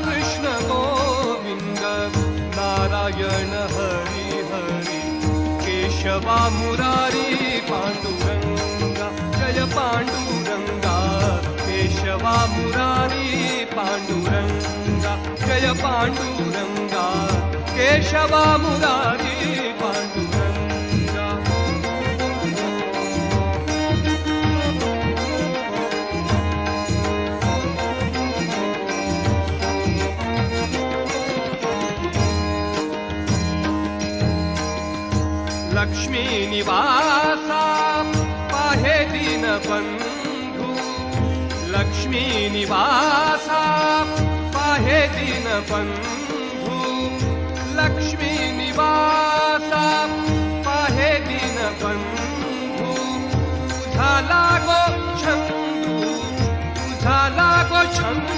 कृष्ण गोविंद नारायण हरी हरी केशवा मुरारी पांडुरंगा जय पांडुरंगा केशवा मुरारी पांडुरंगा जय पांडुरंगा केशवा मुरारी पांडुरंगा. लक्ष्मी निवासा पाहे दीन बंधू लक्ष्मी निवासा पाहे दीन बंधू लक्ष्मी निवासा पाहे दीन बंधू तुझा लागो छंदू तुझा लागो छंदू